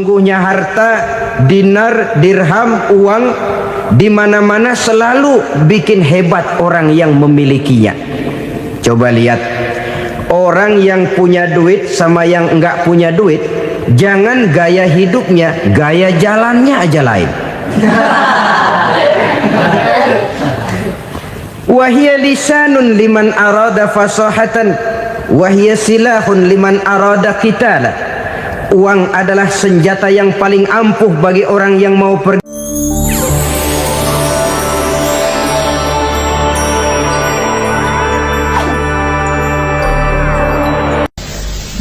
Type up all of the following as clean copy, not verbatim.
Sesungguhnya harta, dinar, dirham, uang di mana-mana selalu bikin hebat orang yang memilikinya. Coba lihat, orang yang punya duit sama yang enggak punya duit, jangan gaya hidupnya, gaya jalannya aja lain. Wahia lisanun liman arada fasahatan, wahia silahun liman arada qitala. Uang adalah senjata yang paling ampuh bagi orang yang mau pergi.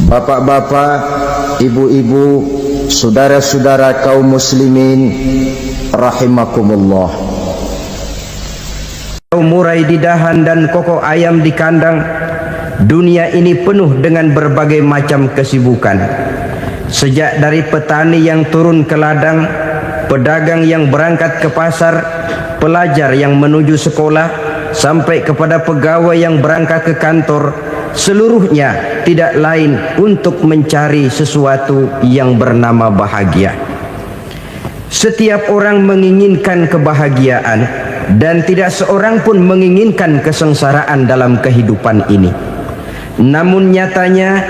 Bapak-bapak, ibu-ibu, saudara-saudara kaum muslimin rahimakumullah. Murai di dahan dan kokok ayam di kandang. Dunia ini penuh dengan berbagai macam kesibukan. Sejak dari petani yang turun ke ladang, pedagang yang berangkat ke pasar, pelajar yang menuju sekolah, sampai kepada pegawai yang berangkat ke kantor, seluruhnya tidak lain untuk mencari sesuatu yang bernama bahagia. Setiap orang menginginkan kebahagiaan, dan tidak seorang pun menginginkan kesengsaraan dalam kehidupan ini. Namun nyatanya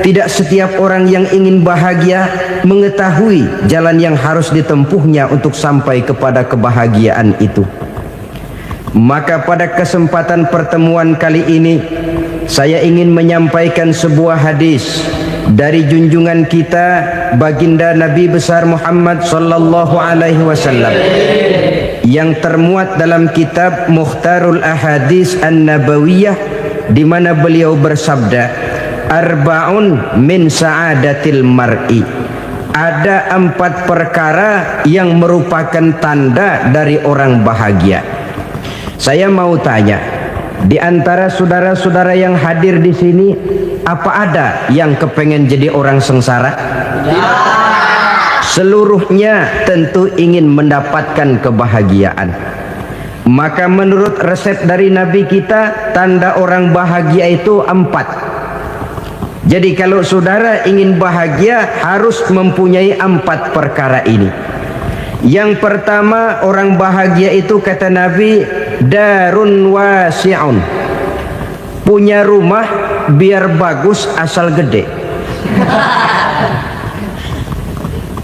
tidak setiap orang yang ingin bahagia mengetahui jalan yang harus ditempuhnya untuk sampai kepada kebahagiaan itu. Maka pada kesempatan pertemuan kali ini, saya ingin menyampaikan sebuah hadis dari junjungan kita baginda Nabi besar Muhammad sallallahu alaihi wasallam yang termuat dalam kitab Mukhtarul Ahadits An-Nabawiyah, di mana beliau bersabda, arba'un min sa'adatil mar'i. Ada 4 perkara yang merupakan tanda dari orang bahagia. Saya mau tanya, di antara saudara-saudara yang hadir di sini, apa ada yang kepengen jadi orang sengsara? Ya. Seluruhnya tentu ingin mendapatkan kebahagiaan. Maka menurut resep dari Nabi kita, tanda orang bahagia itu 4. Jadi kalau saudara ingin bahagia, harus mempunyai 4 perkara ini. Yang pertama, orang bahagia itu kata Nabi, darun wasi'un. Punya rumah biar bagus asal gede.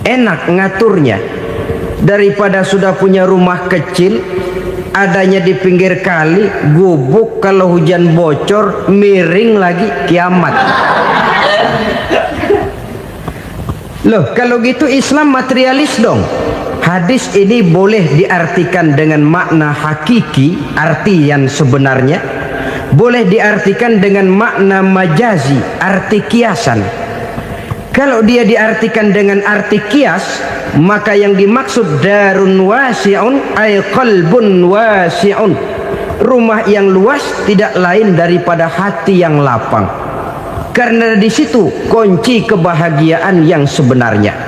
Enak ngaturnya, daripada sudah punya rumah kecil, adanya di pinggir kali, gubuk, kalau hujan bocor, miring lagi, kiamat. Loh, kalau gitu Islam materialis dong. Hadis ini boleh diartikan dengan makna hakiki, arti yang sebenarnya. Boleh diartikan dengan makna majazi, arti kiasan. Kalau dia diartikan dengan arti kias, maka yang dimaksud darun wasi'un ay qalbun wasi'un. Rumah yang luas tidak lain daripada hati yang lapang. Karena di situ kunci kebahagiaan yang sebenarnya.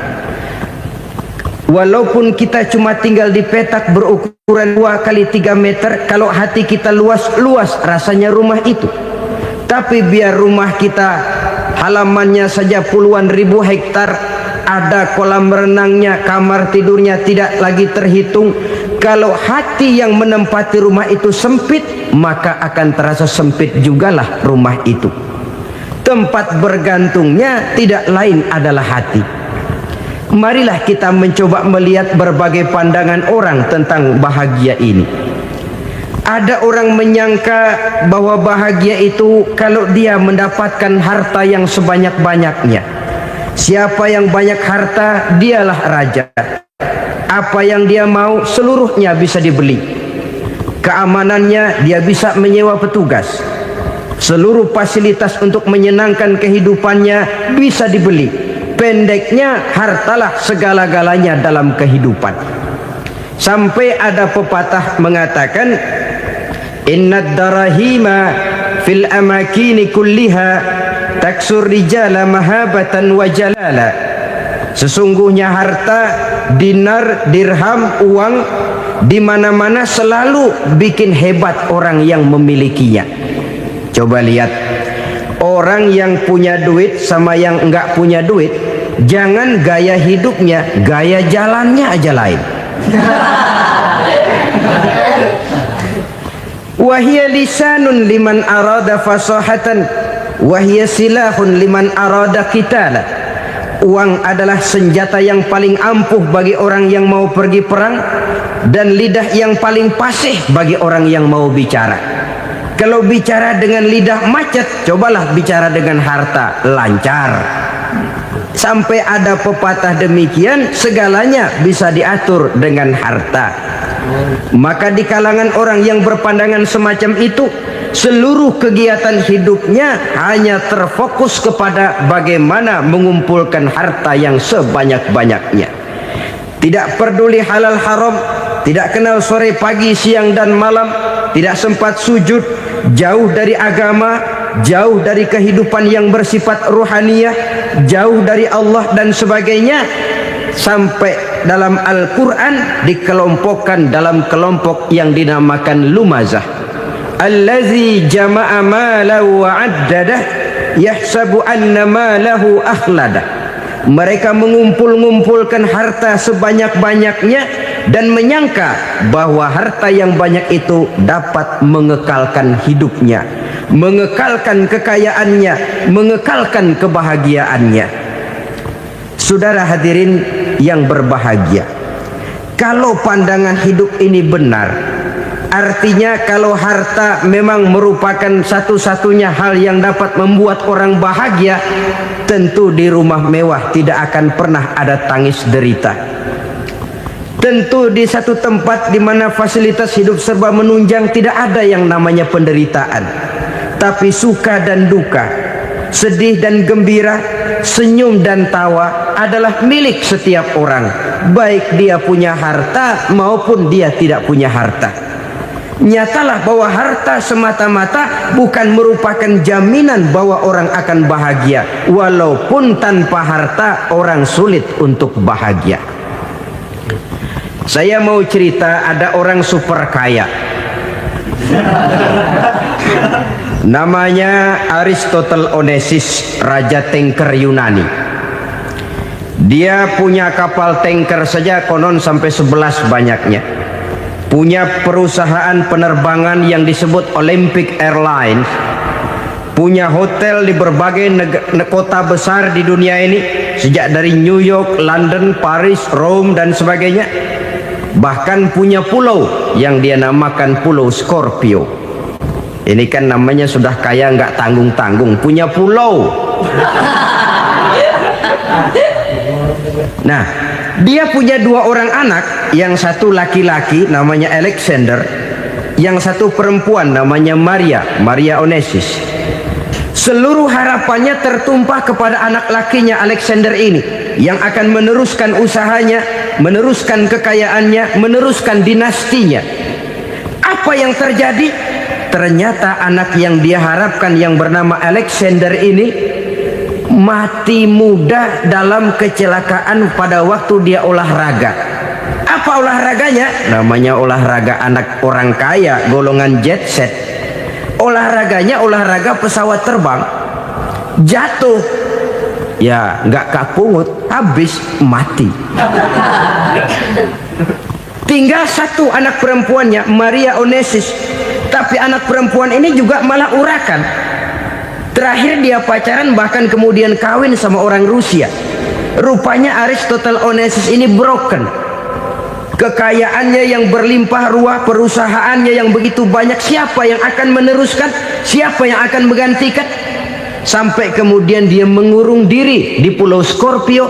Walaupun kita cuma tinggal di petak berukuran 2 kali 3 meter, kalau hati kita luas-luas rasanya rumah itu. Tapi biar rumah kita halamannya saja puluhan ribu hektar, ada kolam renangnya, kamar tidurnya tidak lagi terhitung. Kalau hati yang menempati rumah itu sempit, maka akan terasa sempit jugalah rumah itu. Tempat bergantungnya tidak lain adalah hati. Marilah kita mencoba melihat berbagai pandangan orang tentang bahagia ini. Ada orang menyangka bahwa bahagia itu kalau dia mendapatkan harta yang sebanyak-banyaknya. Siapa yang banyak harta, dialah raja. Apa yang dia mau, seluruhnya bisa dibeli. Keamanannya, dia bisa menyewa petugas. Seluruh fasilitas untuk menyenangkan kehidupannya bisa dibeli. Pendeknya, hartalah segala-galanya dalam kehidupan. Sampai ada pepatah mengatakan, innad darahima fil amakini kulliha taksur rijala mahabatan wa jalala. Sesungguhnya harta, dinar, dirham, uang di mana-mana selalu bikin hebat orang yang memilikinya. Coba lihat, orang yang punya duit sama yang enggak punya duit, jangan gaya hidupnya, gaya jalannya aja lain. Wahia lisanun liman arada fasahatan, wahia silahun liman arada qitala. Uang adalah senjata yang paling ampuh bagi orang yang mau pergi perang, dan lidah yang paling fasih bagi orang yang mau bicara. Kalau bicara dengan lidah macet, cobalah bicara dengan harta, lancar. Sampai ada pepatah demikian, segalanya bisa diatur dengan harta. Maka di kalangan orang yang berpandangan semacam itu, seluruh kegiatan hidupnya hanya terfokus kepada bagaimana mengumpulkan harta yang sebanyak-banyaknya. Tidak peduli halal haram, tidak kenal sore pagi siang dan malam, tidak sempat sujud, jauh dari agama, jauh dari kehidupan yang bersifat ruhaniyah, jauh dari Allah dan sebagainya. Sampai dalam Al-Quran dikelompokkan dalam kelompok yang dinamakan lumazah. Allazi jama'a malahu wa addadah yahsabu anna malahu akhladah. Mereka mengumpul-ngumpulkan harta sebanyak-banyaknya dan menyangka bahwa harta yang banyak itu dapat mengekalkan hidupnya, mengekalkan kekayaannya, mengekalkan kebahagiaannya. Saudara hadirin yang berbahagia, kalau pandangan hidup ini benar, artinya kalau harta memang merupakan satu-satunya hal yang dapat membuat orang bahagia, tentu di rumah mewah tidak akan pernah ada tangis derita. Tentu di satu tempat di mana fasilitas hidup serba menunjang tidak ada yang namanya penderitaan, tapi suka dan duka, sedih dan gembira, senyum dan tawa adalah milik setiap orang, baik dia punya harta maupun dia tidak punya harta. Nyatalah bahwa harta semata-mata bukan merupakan jaminan bahwa orang akan bahagia, walaupun tanpa harta orang sulit untuk bahagia. Saya mau cerita, ada orang super kaya, namanya Aristotle Onesimus, raja tanker Yunani. Dia punya kapal tanker saja konon sampai 11 banyaknya. Punya perusahaan penerbangan yang disebut Olympic Airlines. Punya hotel di berbagai kota besar di dunia ini, sejak dari New York, London, Paris, Rome dan sebagainya. Bahkan punya pulau yang dia namakan Pulau Scorpio. Ini kan namanya sudah kaya nggak tanggung-tanggung, punya pulau. Nah, dia punya 2 orang anak, yang satu laki-laki namanya Alexander, yang satu perempuan namanya Maria Onesimus. Seluruh harapannya tertumpah kepada anak lakinya Alexander ini, yang akan meneruskan usahanya, meneruskan kekayaannya, meneruskan dinastinya. Apa yang terjadi? Ternyata anak yang dia harapkan yang bernama Alexander ini mati muda dalam kecelakaan pada waktu dia olahraga. Apa olahraganya? Namanya olahraga anak orang kaya, golongan jet set. Olahraganya olahraga pesawat terbang. Jatuh, ya nggak kapungut, habis mati. Tinggal satu anak perempuannya, Maria Onesimus. Tapi anak perempuan ini juga malah urakan. Terakhir dia pacaran, bahkan kemudian kawin sama orang Rusia. Rupanya Aristotle Onesimus ini broken. Kekayaannya yang berlimpah ruah, perusahaannya yang begitu banyak, siapa yang akan meneruskan? Siapa yang akan menggantikan? Sampai kemudian dia mengurung diri di Pulau Scorpio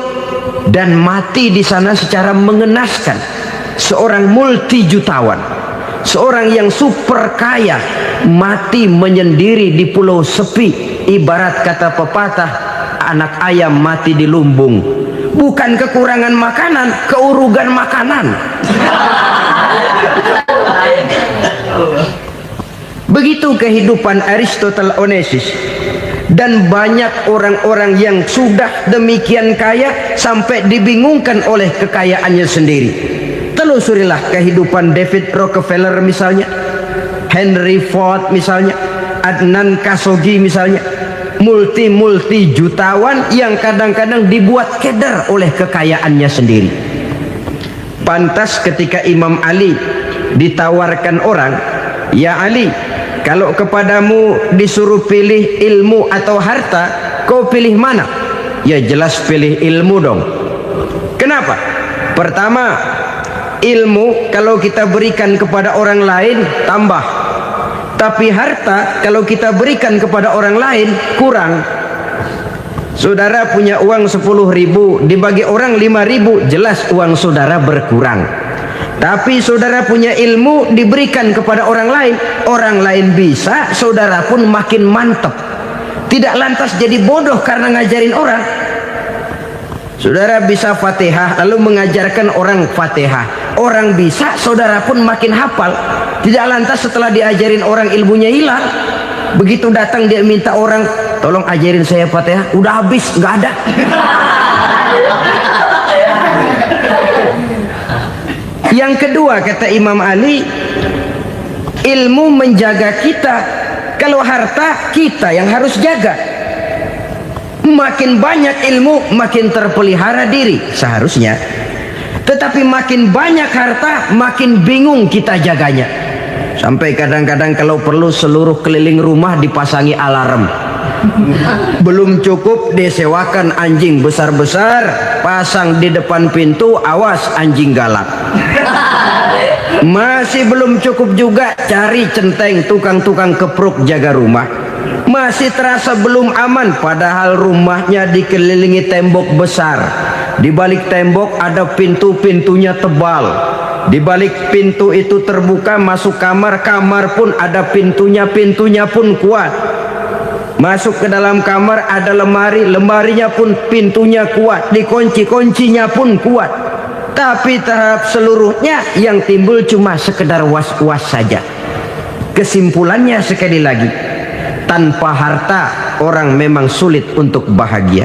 dan mati di sana secara mengenaskan. Seorang multi jutawan, seorang yang super kaya, mati menyendiri di pulau sepi. Ibarat kata pepatah, anak ayam mati di lumbung. Bukan kekurangan makanan, keurugan makanan. Begitu kehidupan Aristotle Onesimus. Dan banyak orang-orang yang sudah demikian kaya sampai dibingungkan oleh kekayaannya sendiri. Telusurilah kehidupan David Rockefeller misalnya, Henry Ford misalnya, Adnan Khashoggi misalnya. multi jutawan yang kadang-kadang dibuat keder oleh kekayaannya sendiri. Pantas ketika Imam Ali ditawarkan orang, "Ya Ali, kalau kepadamu disuruh pilih ilmu atau harta, kau pilih mana?" Ya jelas pilih ilmu dong. Kenapa? Pertama, ilmu kalau kita berikan kepada orang lain tambah. Tapi harta kalau kita berikan kepada orang lain kurang. Saudara punya uang 10.000, dibagi orang 5.000, jelas uang saudara berkurang. Tapi saudara punya ilmu diberikan kepada orang lain bisa, saudara pun makin mantap. Tidak lantas jadi bodoh karena ngajarin orang. Saudara bisa Fatihah lalu mengajarkan orang Fatihah, orang bisa, saudara pun makin hafal. Tidak lantas setelah diajarin orang ilmunya hilang. Begitu datang dia minta orang, "Tolong ajarin saya Fatihah," udah habis, nggak ada. Yang kedua kata Imam Ali, ilmu menjaga kita. Kalau harta kita yang harus jaga. Makin banyak ilmu makin terpelihara diri seharusnya. Tetapi makin banyak harta makin bingung kita jaganya. Sampai kadang-kadang kalau perlu seluruh keliling rumah dipasangi alarm. Belum cukup disewakan anjing besar-besar, pasang di depan pintu, awas anjing galak. Masih belum cukup juga cari centeng tukang-tukang kepruk jaga rumah. Masih terasa belum aman, padahal rumahnya dikelilingi tembok besar. Di balik tembok ada pintu-pintunya tebal. Di balik pintu itu terbuka masuk kamar, kamar pun ada pintunya pun kuat. Masuk ke dalam kamar ada lemari, lemarinya pun pintunya kuat, dikunci, kuncinya pun kuat. Tapi tahap seluruhnya yang timbul cuma sekedar was-was saja. Kesimpulannya sekali lagi, tanpa harta orang memang sulit untuk bahagia.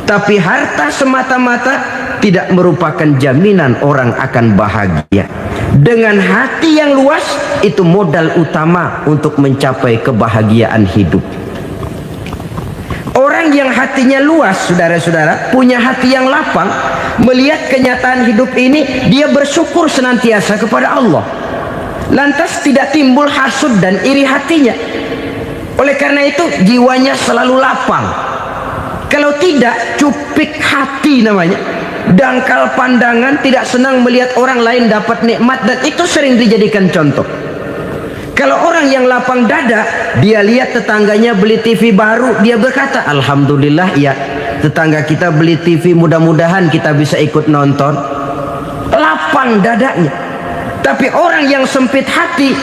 Tapi harta semata-mata tidak merupakan jaminan orang akan bahagia. Dengan hati yang luas, itu modal utama untuk mencapai kebahagiaan hidup. Orang yang hatinya luas, saudara-saudara, punya hati yang lapang, melihat kenyataan hidup ini, dia bersyukur senantiasa kepada Allah. Lantas tidak timbul hasud dan iri hatinya. Oleh karena itu jiwanya selalu lapang. Kalau tidak, cupik hati namanya, dangkal pandangan, tidak senang melihat orang lain dapat nikmat, dan itu sering dijadikan contoh. Kalau orang yang lapang dada, dia lihat tetangganya beli TV baru, dia berkata, "Alhamdulillah ya, tetangga kita beli TV, mudah-mudahan kita bisa ikut nonton." Lapang dadanya. Tapi orang yang sempit hati,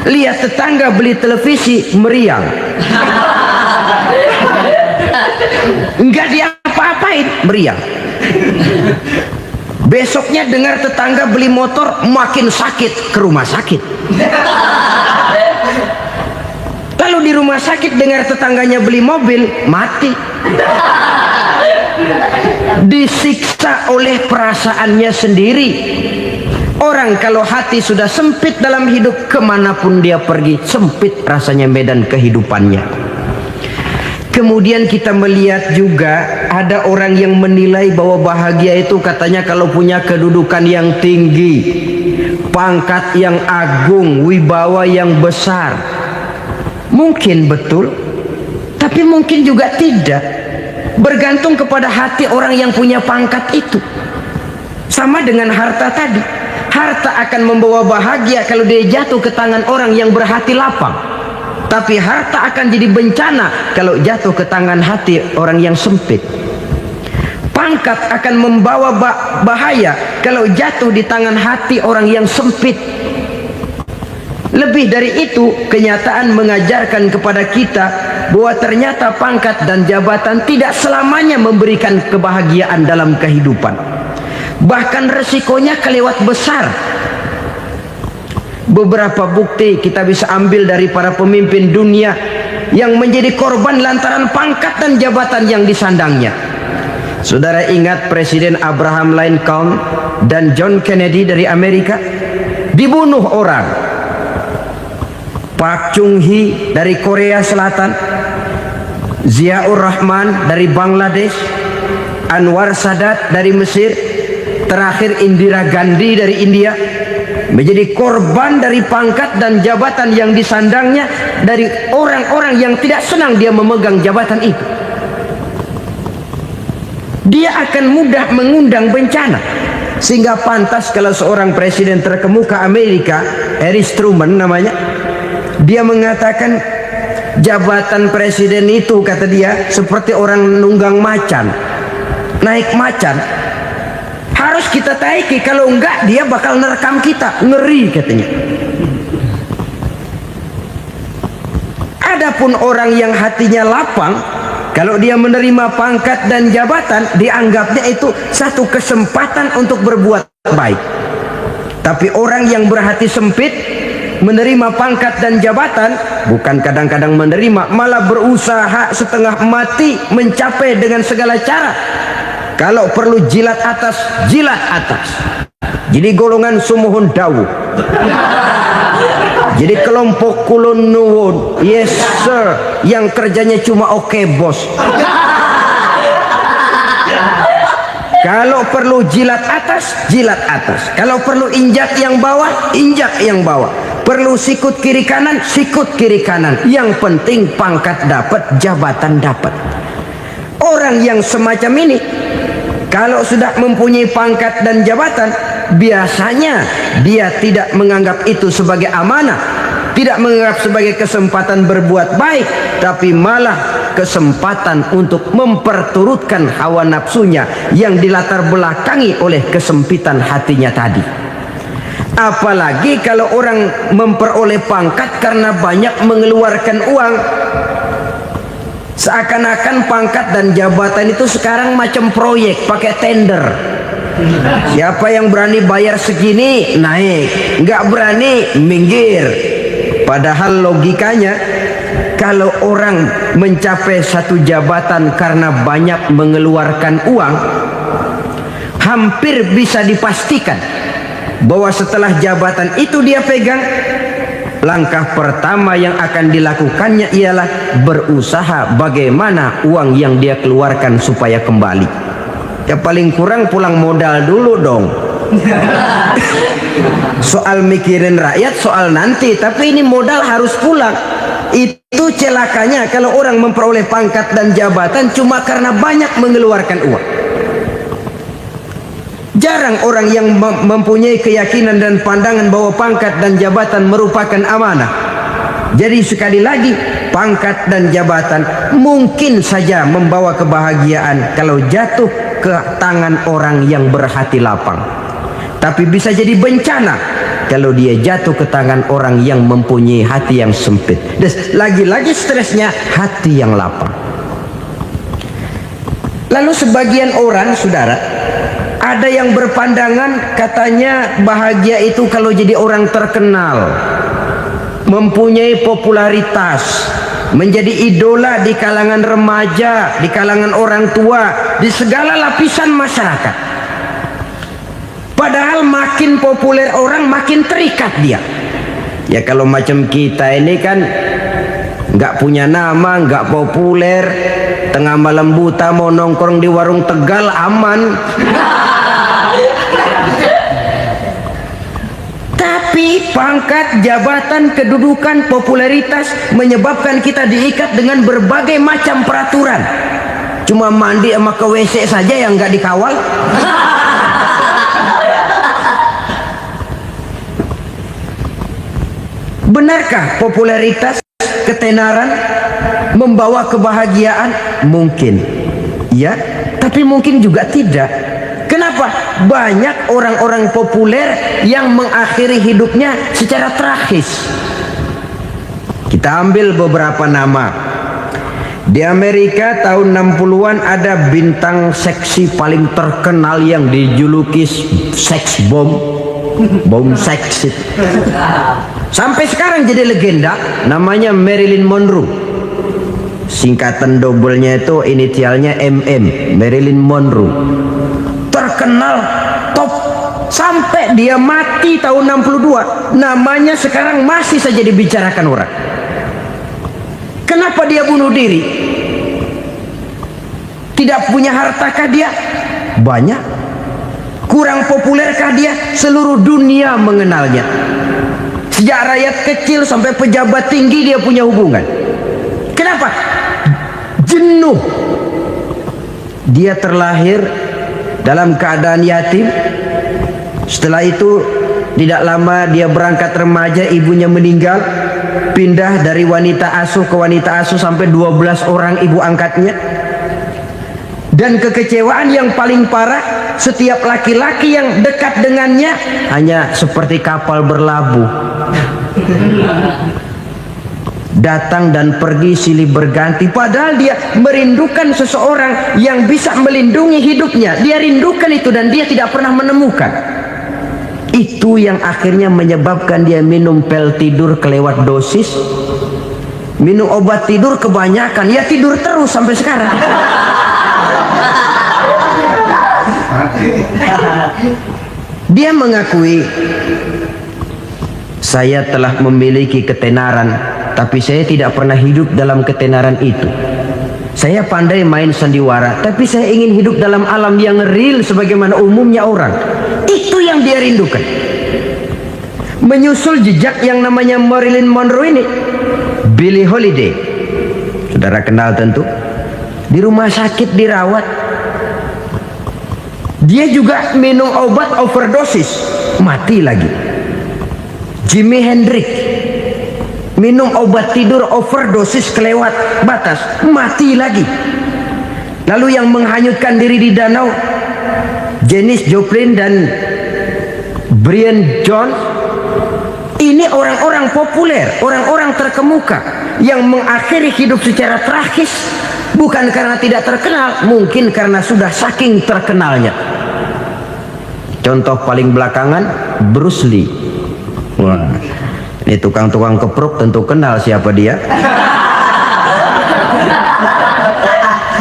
lihat tetangga beli televisi, meriang. Enggak diapa-apain, meriang. Besoknya dengar tetangga beli motor, makin sakit, ke rumah sakit. Lalu di rumah sakit dengar tetangganya beli mobil, mati. Disiksa oleh perasaannya sendiri. Orang kalau hati sudah sempit dalam hidup, kemanapun dia pergi, sempit rasanya medan kehidupannya. Kemudian kita melihat juga ada orang yang menilai bahwa bahagia itu katanya kalau punya kedudukan yang tinggi, pangkat yang agung, wibawa yang besar. Mungkin betul, tapi mungkin juga tidak. Bergantung kepada hati orang yang punya pangkat itu. Sama dengan harta tadi. Harta akan membawa bahagia kalau dia jatuh ke tangan orang yang berhati lapang. Tapi harta akan jadi bencana kalau jatuh ke tangan hati orang yang sempit. Pangkat akan membawa bahaya kalau jatuh di tangan hati orang yang sempit. Lebih dari itu, kenyataan mengajarkan kepada kita bahwa ternyata pangkat dan jabatan tidak selamanya memberikan kebahagiaan dalam kehidupan. Bahkan resikonya kelewat besar. Beberapa bukti kita bisa ambil dari para pemimpin dunia yang menjadi korban lantaran pangkat dan jabatan yang disandangnya. Saudara ingat Presiden Abraham Lincoln dan John Kennedy dari Amerika? Dibunuh orang. Park Chung-hee dari Korea Selatan Ziaur Rahman dari Bangladesh, Anwar Sadat dari Mesir, terakhir Indira Gandhi dari India, menjadi korban dari pangkat dan jabatan yang disandangnya dari orang-orang yang tidak senang dia memegang jabatan itu. Dia akan mudah mengundang bencana, sehingga pantas kalau seorang presiden terkemuka Amerika, Harry Truman namanya, dia mengatakan jabatan presiden itu, kata dia, seperti orang nunggang macan, naik macan, harus kita taiki, kalau enggak dia bakal nerekam kita, ngeri katanya. Adapun orang yang hatinya lapang, kalau dia menerima pangkat dan jabatan, dianggapnya itu satu kesempatan untuk berbuat baik. Tapi orang yang berhati sempit, menerima pangkat dan jabatan, bukan kadang-kadang menerima, malah berusaha setengah mati mencapai dengan segala cara. Kalau perlu jilat atas, jilat atas. Jadi golongan sumuhun dawu. Jadi kelompok kulon nuwun, yes sir, yang kerjanya cuma oke bos. Kalau perlu jilat atas, jilat atas. Kalau perlu injak yang bawah, injak yang bawah. Perlu sikut kiri kanan, sikut kiri kanan. Yang penting pangkat dapat, jabatan dapat. Orang yang semacam ini, kalau sudah mempunyai pangkat dan jabatan, biasanya dia tidak menganggap itu sebagai amanah, tidak menganggap sebagai kesempatan berbuat baik, tapi malah kesempatan untuk memperturutkan hawa nafsunya yang dilatar belakangi oleh kesempitan hatinya tadi. Apalagi kalau orang memperoleh pangkat karena banyak mengeluarkan uang, seakan-akan pangkat dan jabatan itu sekarang macam proyek pakai tender. Siapa yang berani bayar segini naik, nggak berani minggir. Padahal logikanya, kalau orang mencapai satu jabatan karena banyak mengeluarkan uang, hampir bisa dipastikan bahwa setelah jabatan itu dia pegang, langkah pertama yang akan dilakukannya ialah berusaha bagaimana uang yang dia keluarkan supaya kembali. Ya paling kurang pulang modal dulu dong. Soal mikirin rakyat soal nanti, tapi ini modal harus pulang. Itu celakanya kalau orang memperoleh pangkat dan jabatan cuma karena banyak mengeluarkan uang. Jarang orang yang mempunyai keyakinan dan pandangan bahwa pangkat dan jabatan merupakan amanah. Jadi sekali lagi, pangkat dan jabatan mungkin saja membawa kebahagiaan kalau jatuh ke tangan orang yang berhati lapang. Tapi bisa jadi bencana kalau dia jatuh ke tangan orang yang mempunyai hati yang sempit. Dan lagi-lagi stresnya hati yang lapang. Lalu sebagian orang, saudara, ada yang berpandangan katanya bahagia itu kalau jadi orang terkenal, mempunyai popularitas, menjadi idola di kalangan remaja, di kalangan orang tua, di segala lapisan masyarakat. Padahal makin populer orang, makin terikat dia. Ya kalau macam kita ini kan nggak punya nama, nggak populer, tengah malam buta mau nongkrong di warung Tegal aman. Tapi pangkat, jabatan, kedudukan, popularitas menyebabkan kita diikat dengan berbagai macam peraturan. Cuma mandi sama ke WC saja yang nggak dikawal. Benarkah popularitas, ketenaran membawa kebahagiaan? Mungkin, ya, tapi mungkin juga tidak. Kenapa? Banyak orang-orang populer yang mengakhiri hidupnya secara tragis. Kita ambil beberapa nama. Di Amerika tahun 60-an ada bintang seksi paling terkenal yang dijuluki seks bom, bom seks. Sampai sekarang jadi legenda, namanya Marilyn Monroe. Singkatan dobelnya itu inisialnya MM, Marilyn Monroe. Terkenal top sampai dia mati tahun 62, namanya sekarang masih saja dibicarakan orang. Kenapa dia bunuh diri? Tidak punya hartakah dia? Banyak. Kurang populerkah dia? Seluruh dunia mengenalnya. Sejak rakyat kecil sampai pejabat tinggi dia punya hubungan. Kenapa? Jenuh. Dia terlahir dalam keadaan yatim. Setelah itu tidak lama dia berangkat remaja, ibunya meninggal. Pindah dari wanita asuh ke wanita asuh sampai 12 orang ibu angkatnya. Dan kekecewaan yang paling parah, setiap laki-laki yang dekat dengannya hanya seperti kapal berlabuh. Datang dan pergi silih berganti. Padahal dia merindukan seseorang yang bisa melindungi hidupnya. Dia rindukan itu dan dia tidak pernah menemukan. Itu yang akhirnya menyebabkan dia minum pil tidur kelewat dosis, minum obat tidur kebanyakan, ya tidur terus sampai sekarang. Dia mengakui, saya telah memiliki ketenaran, tapi saya tidak pernah hidup dalam ketenaran itu. Saya pandai main sandiwara, tapi saya ingin hidup dalam alam yang real sebagaimana umumnya orang. Itu yang dia rindukan. Menyusul jejak yang namanya Marilyn Monroe ini, Billie Holiday, saudara kenal tentu. Di rumah sakit dirawat. Dia juga minum obat overdosis, mati lagi. Jimi Hendrix minum obat tidur overdosis kelewat batas, mati lagi. Lalu yang menghanyutkan diri di danau, Janis Joplin dan Brian Jones. Ini orang-orang populer, orang-orang terkemuka yang mengakhiri hidup secara tragis, bukan karena tidak terkenal, mungkin karena sudah saking terkenalnya. Contoh paling belakangan, Bruce Lee. Wah, ini tukang-tukang keprok tentu kenal siapa dia.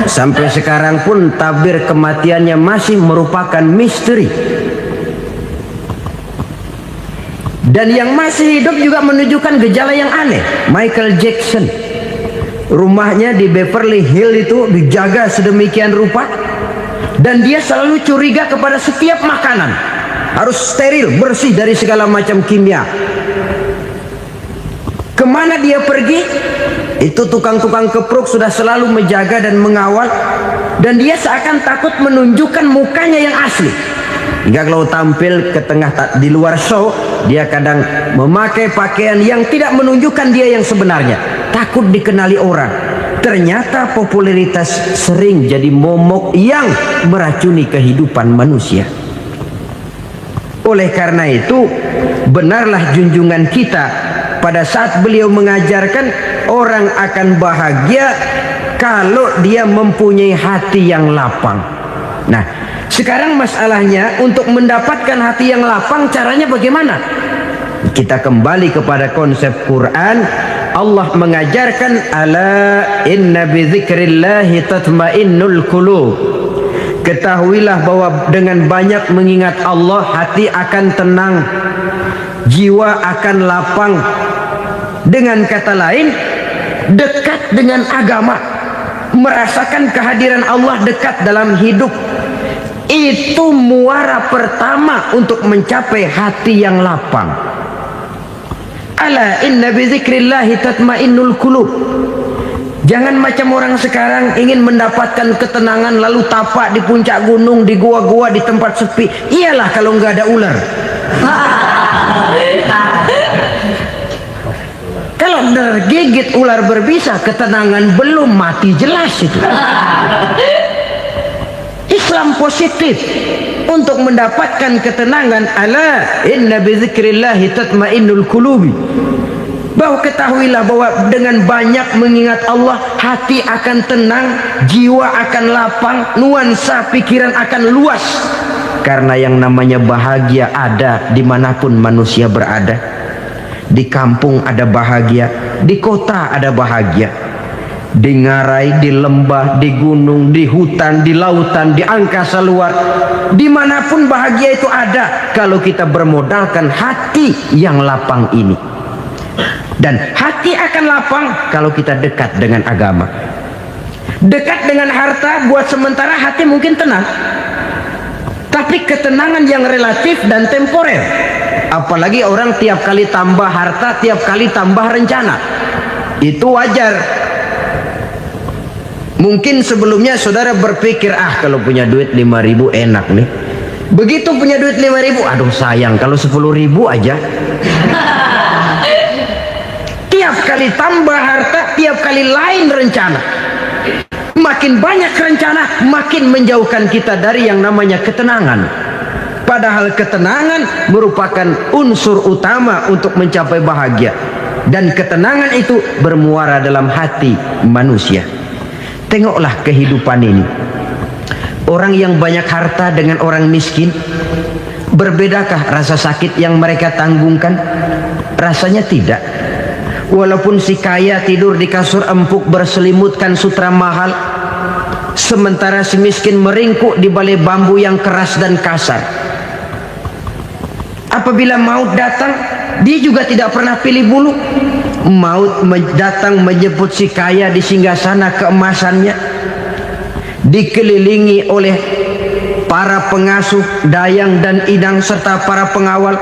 Sampai sekarang pun tabir kematiannya masih merupakan misteri. Dan yang masih hidup juga menunjukkan gejala yang aneh. Michael Jackson, rumahnya di Beverly Hills itu dijaga sedemikian rupa, dan dia selalu curiga kepada setiap makanan harus steril, bersih dari segala macam kimia. Kemana dia pergi, itu tukang-tukang keprok sudah selalu menjaga dan mengawal, dan dia seakan takut menunjukkan mukanya yang asli. Hingga kalau tampil ke tengah di luar show, dia kadang memakai pakaian yang tidak menunjukkan dia yang sebenarnya, takut dikenali orang. Ternyata popularitas sering jadi momok yang meracuni kehidupan manusia. Oleh karena itu, benarlah junjungan kita pada saat beliau mengajarkan orang akan bahagia kalau dia mempunyai hati yang lapang. Nah, sekarang masalahnya untuk mendapatkan hati yang lapang, caranya bagaimana? Kita kembali kepada konsep Quran. Allah mengajarkan, ala inna bidzikrillahi tatmainnul qulub. Ketahuilah bahwa dengan banyak mengingat Allah, hati akan tenang, jiwa akan lapang. Dengan kata lain, dekat dengan agama, merasakan kehadiran Allah dekat dalam hidup. Itu muara pertama untuk mencapai hati yang lapang. Ala inna bizikrillahi tatmainnul qulub. Jangan macam orang sekarang ingin mendapatkan ketenangan lalu tapak di puncak gunung, di gua-gua, di tempat sepi. Iyalah kalau nggak ada ular. Kalau tergigit ular berbisa, ketenangan belum, mati jelas itu. Islam positif untuk mendapatkan ketenangan. Ala inna bizikrillahi tatmainnul qulubi. Bahwa ketahuilah bahwa dengan banyak mengingat Allah, hati akan tenang, jiwa akan lapang, nuansa pikiran akan luas. Karena yang namanya bahagia ada dimanapun manusia berada. Di kampung ada bahagia, di kota ada bahagia, di ngarai, di lembah, di gunung, di hutan, di lautan, di angkasa luar, dimanapun bahagia itu ada kalau kita bermodalkan hati yang lapang ini. Dan hati akan lapang kalau kita dekat dengan agama. Dekat dengan harta buat sementara hati mungkin tenang, tapi ketenangan yang relatif dan temporer. Apalagi orang tiap kali tambah harta, tiap kali tambah rencana. Itu wajar. Mungkin sebelumnya saudara berpikir, kalau punya duit 5.000 enak nih. Begitu punya duit 5.000, aduh sayang kalau 10.000 aja. Tiap kali tambah harta, tiap kali lain rencana. Makin banyak rencana, makin menjauhkan kita dari yang namanya ketenangan. Padahal ketenangan merupakan unsur utama untuk mencapai bahagia. Dan ketenangan itu bermuara dalam hati manusia. Tengoklah kehidupan ini. Orang yang banyak harta dengan orang miskin, berbedakah rasa sakit yang mereka tanggungkan? Rasanya tidak. Walaupun si kaya tidur di kasur empuk berselimutkan sutra mahal, sementara si miskin meringkuk di balai bambu yang keras dan kasar. Apabila maut datang, dia juga tidak pernah pilih bulu. Maut datang menjemput si kaya di singgasana keemasannya, dikelilingi oleh para pengasuh, dayang dan idang serta para pengawal.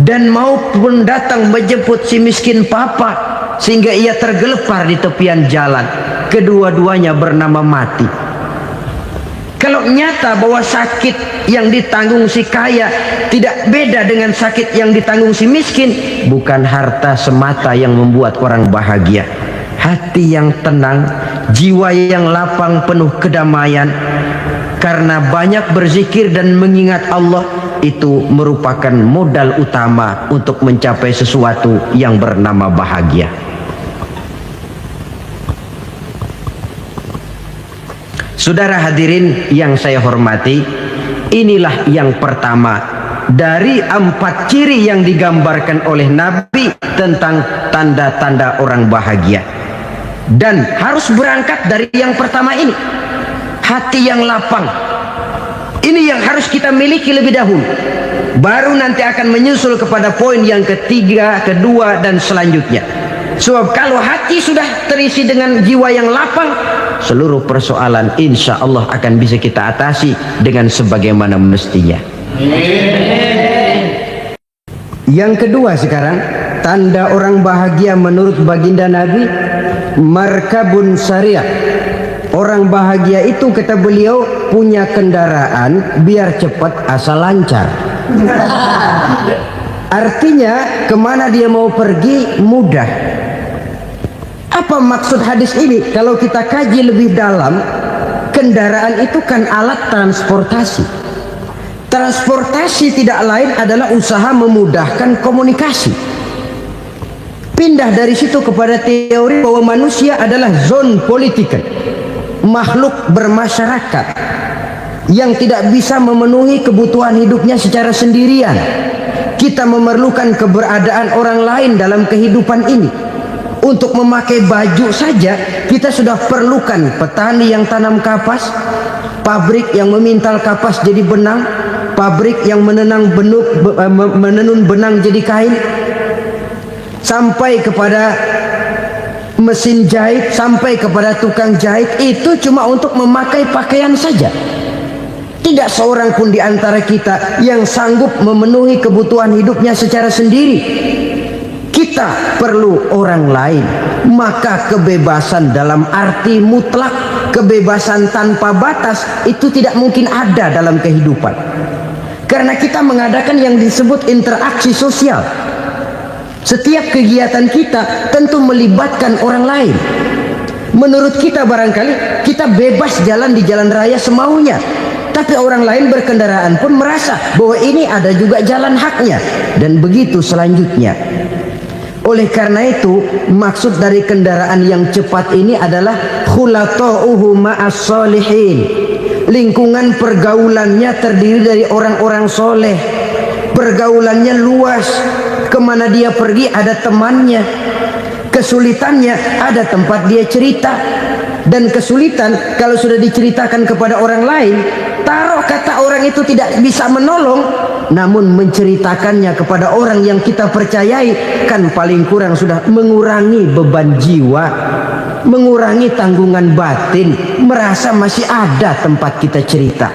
Dan maupun datang menjemput si miskin papa sehingga ia tergelepar di tepian jalan. Kedua-duanya bernama mati. Kalau nyata bahwa sakit yang ditanggung si kaya tidak beda dengan sakit yang ditanggung si miskin, bukan harta semata yang membuat orang bahagia. Hati yang tenang, jiwa yang lapang penuh kedamaian karena banyak berzikir dan mengingat Allah, itu merupakan modal utama untuk mencapai sesuatu yang bernama bahagia. Saudara hadirin yang saya hormati, inilah yang pertama dari 4 ciri yang digambarkan oleh Nabi tentang tanda-tanda orang bahagia. Dan harus berangkat dari yang pertama ini, hati yang lapang. Ini yang harus kita miliki lebih dahulu. Baru nanti akan menyusul kepada poin yang ketiga, kedua, dan selanjutnya. Sebab kalau hati sudah terisi dengan jiwa yang lapang, seluruh persoalan insya Allah akan bisa kita atasi dengan sebagaimana mestinya. Yang kedua sekarang, tanda orang bahagia menurut baginda Nabi, markabun syariah. Orang bahagia itu, kata beliau, punya kendaraan biar cepat asal lancar. Artinya kemana dia mau pergi mudah. Apa maksud hadis ini? Kalau kita kaji lebih dalam, kendaraan itu kan alat transportasi. Transportasi tidak lain adalah usaha memudahkan komunikasi. Pindah dari situ kepada teori bahwa manusia adalah zon political, makhluk bermasyarakat yang tidak bisa memenuhi kebutuhan hidupnya secara sendirian. Kita memerlukan keberadaan orang lain dalam kehidupan ini. Untuk memakai baju saja kita sudah perlukan petani yang tanam kapas, pabrik yang memintal kapas jadi benang, pabrik yang menenun benang jadi kain, sampai kepada mesin jahit, sampai kepada tukang jahit. Itu cuma untuk memakai pakaian saja. Tidak seorang pun di antara kita yang sanggup memenuhi kebutuhan hidupnya secara sendiri. Kita perlu orang lain. Maka kebebasan dalam arti mutlak, kebebasan tanpa batas, itu tidak mungkin ada dalam kehidupan. Karena kita mengadakan yang disebut interaksi sosial. Setiap kegiatan kita tentu melibatkan orang lain. Menurut kita barangkali kita bebas jalan di jalan raya semaunya, tapi orang lain berkendaraan pun merasa bahwa ini ada juga jalan haknya, dan begitu selanjutnya. Oleh karena itu, maksud dari kendaraan yang cepat ini adalah khulata'uhu ma'as solihin. Lingkungan pergaulannya terdiri dari orang-orang soleh. Pergaulannya luas. Kemana dia pergi ada temannya. Kesulitannya ada tempat dia cerita. Dan kesulitan kalau sudah diceritakan kepada orang lain, taruh kata orang itu tidak bisa menolong, namun menceritakannya kepada orang yang kita percayai, kan paling kurang sudah mengurangi beban jiwa. mengurangi tanggungan batin, merasa masih ada tempat kita cerita.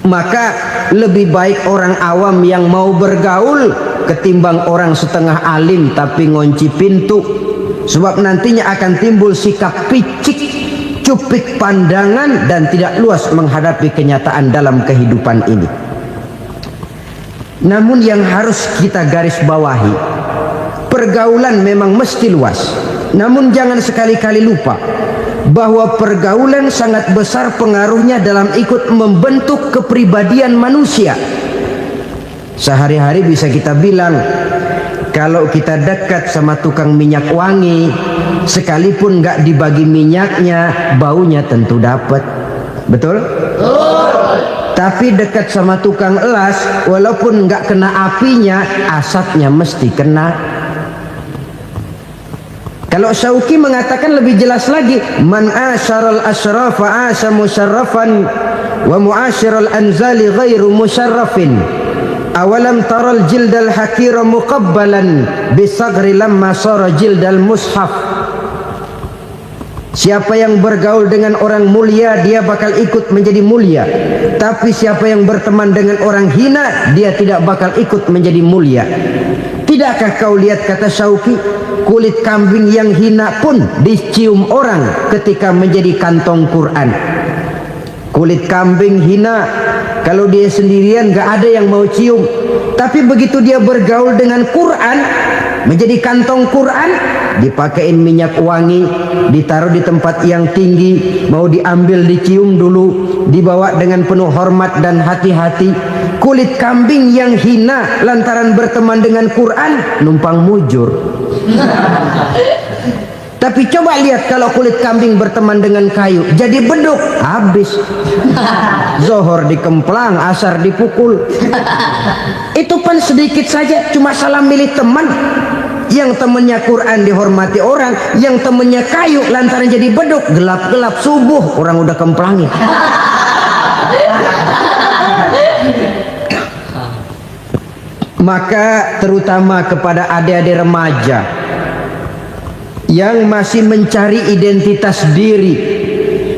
Maka lebih baik orang awam yang mau bergaul ketimbang orang setengah alim tapi ngunci pintu. Sebab nantinya akan timbul sikap picik, cupik pandangan, dan tidak luas menghadapi kenyataan dalam kehidupan ini. Namun yang harus kita garis bawahi, pergaulan memang mesti luas. Namun jangan sekali-kali lupa bahwa pergaulan sangat besar pengaruhnya dalam ikut membentuk kepribadian manusia. Sehari-hari bisa kita bilang, kalau kita dekat sama tukang minyak wangi, sekalipun nggak dibagi minyaknya, baunya tentu dapat. Betul? Tapi dekat sama tukang elas, walaupun nggak kena apinya, asapnya mesti kena. Kalau Syauqi mengatakan lebih jelas lagi, man asyaral asrafa asa musyarrafan wa muasyiral anzali ghairu musyarrafin. Awalam taral jildal hakira muqabbalan bisagri lamma sara jildal mushaf. Siapa yang bergaul dengan orang mulia, dia bakal ikut menjadi mulia. Tapi siapa yang berteman dengan orang hina, dia tidak bakal ikut menjadi mulia. Tidakkah kau lihat, kata Syauqi, kulit kambing yang hina pun dicium orang ketika menjadi kantong Quran. Kulit kambing hina, kalau dia sendirian gak ada yang mau cium. Tapi begitu dia bergaul dengan Quran, menjadi kantong Quran, dipakein minyak wangi, ditaruh di tempat yang tinggi, mau diambil dicium dulu, dibawa dengan penuh hormat dan hati-hati. Kulit kambing yang hina lantaran berteman dengan Quran, numpang mujur. Tapi coba lihat kalau kulit kambing berteman dengan kayu, jadi beduk, habis. Zohor dikemplang, asar dipukul. Itu pun sedikit saja, cuma salah milih teman. Yang temannya Quran dihormati orang, yang temannya kayu lantaran jadi beduk, gelap-gelap subuh orang udah kemplangin. Maka terutama kepada adik-adik remaja yang masih mencari identitas diri,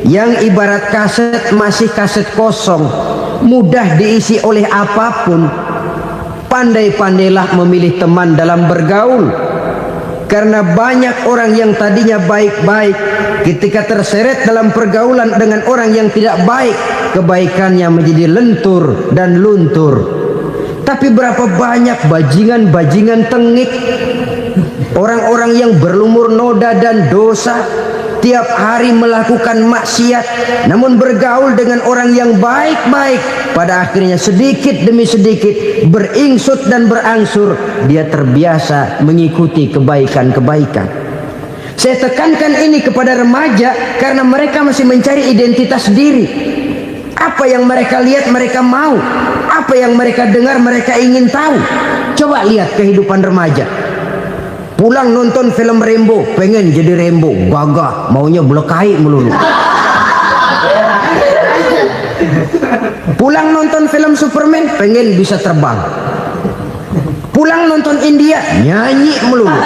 yang ibarat kaset masih kaset kosong, mudah diisi oleh apapun, pandai-pandailah memilih teman dalam bergaul. Karena banyak orang yang tadinya baik-baik, ketika terseret dalam pergaulan dengan orang yang tidak baik, kebaikannya menjadi lentur dan luntur. Tapi berapa banyak bajingan-bajingan tengik, orang-orang yang berlumur noda dan dosa, tiap hari melakukan maksiat, namun bergaul dengan orang yang baik-baik, pada akhirnya sedikit demi sedikit beringsut dan berangsur dia terbiasa mengikuti kebaikan-kebaikan. Saya tekankan ini kepada remaja karena mereka masih mencari identitas diri. Apa yang mereka lihat mereka mau, apa yang mereka dengar mereka ingin tahu. Coba lihat kehidupan remaja. Pulang nonton film Rambo, pengen jadi Rambo, gagah, maunya belekai melulu. Pulang nonton film Superman, pengen bisa terbang. Pulang nonton India, nyanyi melulu.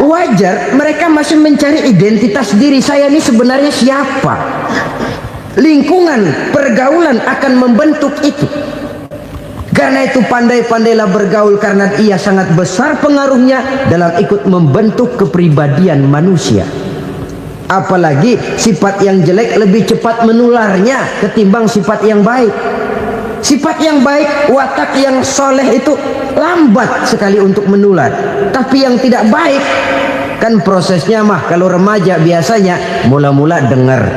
Wajar, mereka masih mencari identitas diri. Saya ini sebenarnya siapa? Lingkungan, pergaulan akan membentuk itu. Karena itu pandai-pandailah bergaul, karena ia sangat besar pengaruhnya dalam ikut membentuk kepribadian manusia. Apalagi sifat yang jelek lebih cepat menularnya ketimbang sifat yang baik. Sifat yang baik, watak yang soleh itu lambat sekali untuk menular. Tapi yang tidak baik, kan prosesnya mah kalau remaja biasanya mula-mula dengar.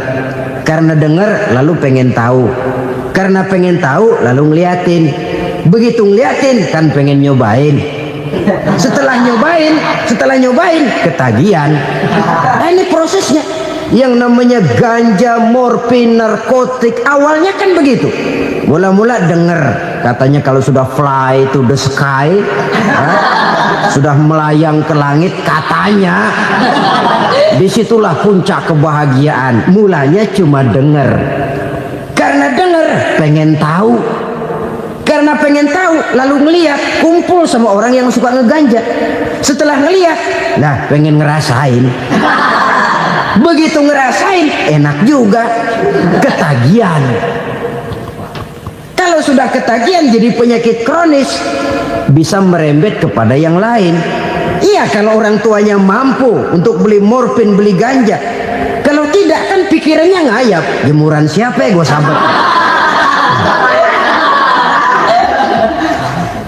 Karena dengar lalu pengen tahu. Karena pengen tahu lalu ngeliatin. Begitu ngeliatin kan pengen nyobain. Setelah nyobain ketagihan. Nah, ini prosesnya. Yang namanya ganja, morfin, narkotik, awalnya kan begitu. Mula-mula denger, katanya kalau sudah fly to the sky, sudah melayang ke langit, katanya disitulah puncak kebahagiaan. Mulanya cuma denger. Karena denger pengen tahu. Karena pengen tahu, lalu ngeliat, kumpul sama orang yang suka ngeganja. Setelah ngeliat, nah pengen ngerasain. Begitu ngerasain, enak juga, ketagihan. Kalau sudah ketagihan jadi penyakit kronis, bisa merembet kepada yang lain. Iya, kalau orang tuanya mampu untuk beli morfin, beli ganja. Kalau tidak, kan pikirannya ngayap. Jemuran siapa ya gue sahabat?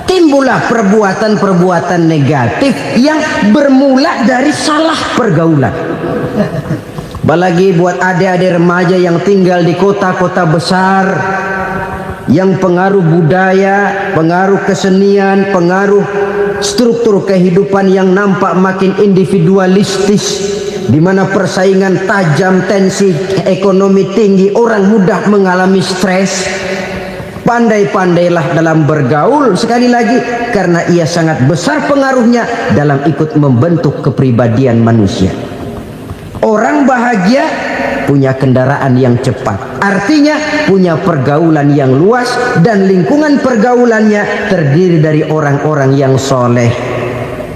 Timbullah perbuatan-perbuatan negatif yang bermula dari salah pergaulan. Apalagi buat adik-adik remaja yang tinggal di kota-kota besar, yang pengaruh budaya, pengaruh kesenian, pengaruh struktur kehidupan yang nampak makin individualistis, di mana persaingan tajam, tensi ekonomi tinggi, orang mudah mengalami stres. Pandai-pandailah dalam bergaul, sekali lagi, karena ia sangat besar pengaruhnya dalam ikut membentuk kepribadian manusia. Orang bahagia punya kendaraan yang cepat, artinya punya pergaulan yang luas, dan lingkungan pergaulannya terdiri dari orang-orang yang soleh.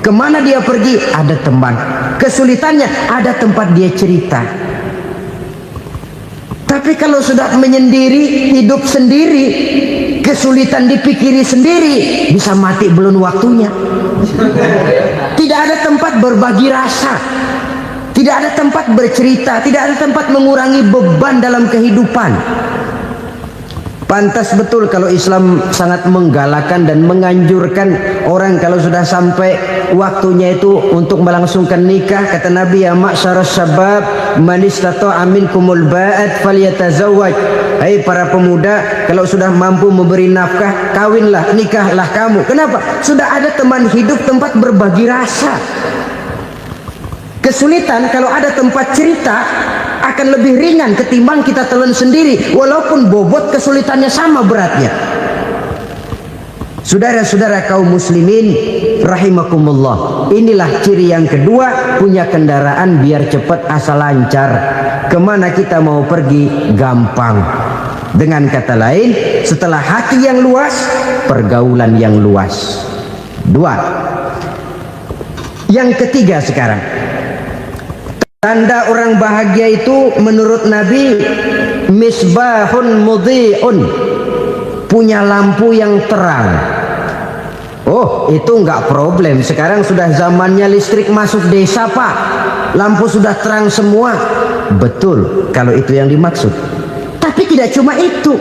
Kemana dia pergi, ada teman. Kesulitannya, ada tempat dia cerita. Tapi kalau sudah menyendiri, hidup sendiri, kesulitan dipikiri sendiri, bisa mati belum waktunya. Tidak ada tempat berbagi rasa, tidak ada tempat bercerita, tidak ada tempat mengurangi beban dalam kehidupan. Pantas betul kalau Islam sangat menggalakkan dan menganjurkan orang kalau sudah sampai waktunya itu untuk melangsungkan nikah. Kata Nabi, ya ma'syaras syabab man istata'a minkumul ba'at falyatazawwaj. Hai para pemuda, kalau sudah mampu memberi nafkah, kawinlah, nikahlah kamu. Kenapa? Sudah ada teman hidup, tempat berbagi rasa. Kesulitan kalau ada tempat cerita akan lebih ringan ketimbang kita telan sendiri, walaupun bobot kesulitannya sama beratnya. Saudara-saudara kaum muslimin rahimakumullah, inilah ciri yang kedua, punya kendaraan biar cepat asal lancar. Kemana kita mau pergi gampang. Dengan kata lain, setelah hati yang luas, pergaulan yang luas. Dua. Yang ketiga sekarang, tanda orang bahagia itu menurut Nabi, misbahun mudhi'un, punya lampu yang terang. Oh, itu enggak problem. Sekarang sudah zamannya listrik masuk desa, Pak. Lampu sudah terang semua. Betul, kalau itu yang dimaksud. Tapi tidak cuma itu.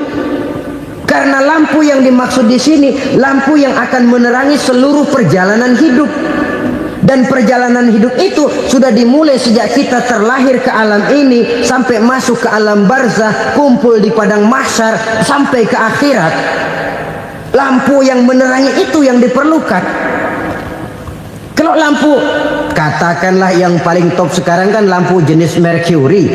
Karena lampu yang dimaksud di sini, lampu yang akan menerangi seluruh perjalanan hidup. Dan perjalanan hidup itu sudah dimulai sejak kita terlahir ke alam ini sampai masuk ke alam barzah, kumpul di padang mahsyar sampai ke akhirat. Lampu yang menerangi itu yang diperlukan. Kalau lampu, katakanlah yang paling top sekarang kan lampu jenis Mercury.